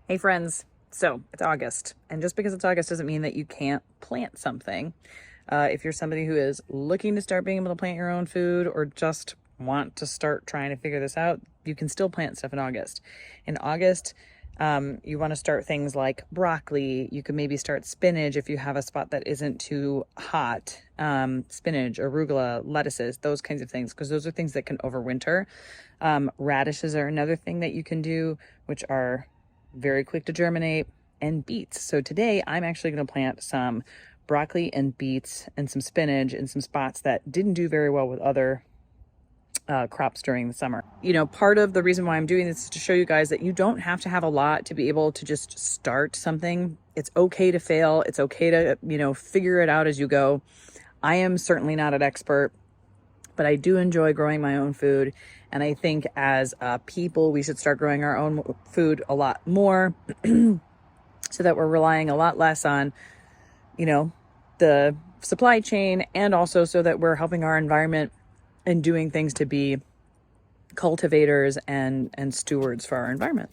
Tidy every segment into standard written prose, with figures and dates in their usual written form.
Hey friends, so it's August, and just because it's August doesn't mean that you can't plant something. If you're somebody who is looking to start being able to plant your own food or just want to start trying to figure this out, you can still plant stuff in August. In August, you want to start things like broccoli. You can maybe start spinach if you have a spot that isn't too hot. Spinach, arugula, lettuces, those kinds of things, because those are things that can overwinter. Radishes are another thing that you can do, which are very quick to germinate, and beets. So today I'm actually going to plant some broccoli and beets and some spinach in some spots that didn't do very well with other crops during the summer. You know, part of the reason why I'm doing this is to show you guys that you don't have to have a lot to be able to just start something. It's okay to fail. It's okay to, figure it out as you go. I am certainly not an expert, but I do enjoy growing my own food. And I think as people, we should start growing our own food a lot more so that we're relying a lot less on, the supply chain, and also so that we're helping our environment and doing things to be cultivators and stewards for our environment.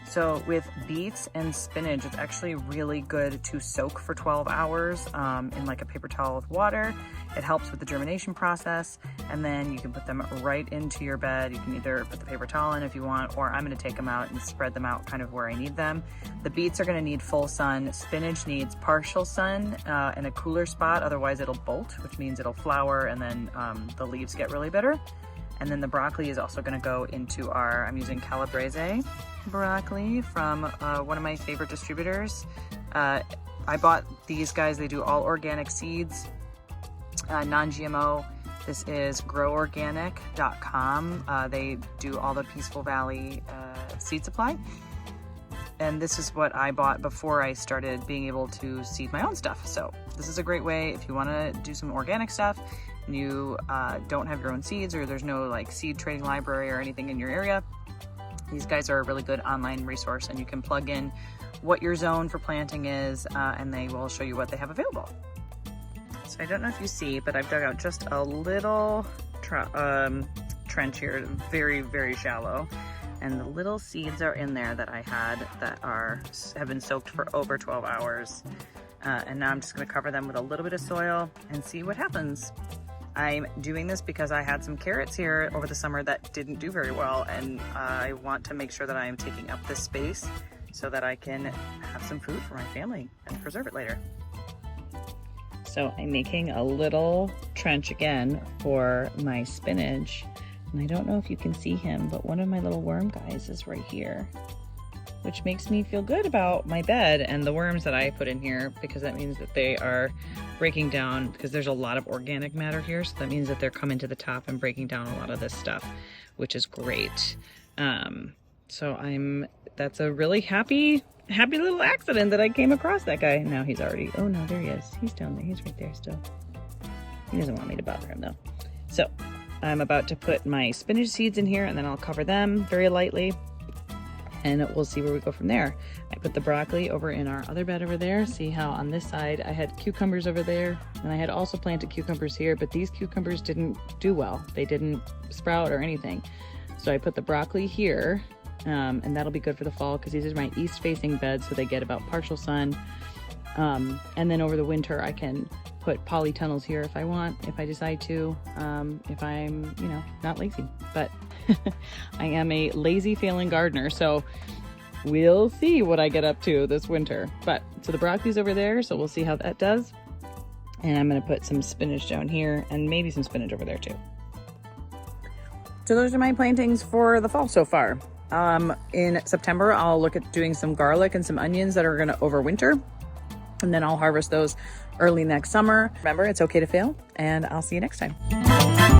So with beets and spinach, it's actually really good to soak for 12 hours in like a paper towel with water. It helps with the germination process, and then you can put them right into your bed. You can either put the paper towel in if you want, or I'm gonna take them out and spread them out kind of where I need them. The beets are gonna need full sun. Spinach needs partial sun in a cooler spot, otherwise it'll bolt, which means it'll flower and then the leaves get really bitter. And then the broccoli is also gonna go into I'm using Calabrese broccoli from one of my favorite distributors. I bought these guys, they do all organic seeds, non-GMO. This is groworganic.com. They do all the Peaceful Valley seed supply. And this is what I bought before I started being able to seed my own stuff. So this is a great way if you wanna do some organic stuff and you don't have your own seeds, or there's no like seed trading library or anything in your area. These guys are a really good online resource, and you can plug in what your zone for planting is, and they will show you what they have available. So I don't know if you see, but I've dug out just a little trench here, very, very shallow. And the little seeds are in there that I had that have been soaked for over 12 hours. And now I'm just gonna cover them with a little bit of soil and see what happens. I'm doing this because I had some carrots here over the summer that didn't do very well, and I want to make sure that I am taking up this space so that I can have some food for my family and preserve it later. So I'm making a little trench again for my spinach, and I don't know if you can see him, but one of my little worm guys is right here, which makes me feel good about my bed and the worms that I put in here, because that means that they are breaking down, because there's a lot of organic matter here. So that means that they're coming to the top and breaking down a lot of this stuff, which is great. That's a really happy little accident that I came across that guy. Now he's already, oh no, there he is. He's down there, he's right there still. He doesn't want me to bother him though. So I'm about to put my spinach seeds in here, and then I'll cover them very lightly, and we'll see where we go from there. I put the broccoli over in our other bed over there. See how on this side I had cucumbers over there, and I had also planted cucumbers here, but these cucumbers didn't do well. They didn't sprout or anything. So I put the broccoli here, and that'll be good for the fall because these are my east facing beds, so they get about partial sun. And then over the winter I can put polytunnels here if I want, if I decide to, if I'm, not lazy. But I am a lazy failing gardener, so we'll see what I get up to this winter. So the broccoli's over there, so we'll see how that does. And I'm gonna put some spinach down here and maybe some spinach over there too. So those are my plantings for the fall so far. In September, I'll look at doing some garlic and some onions that are gonna overwinter, and then I'll harvest those early next summer. Remember, it's okay to fail, and I'll see you next time.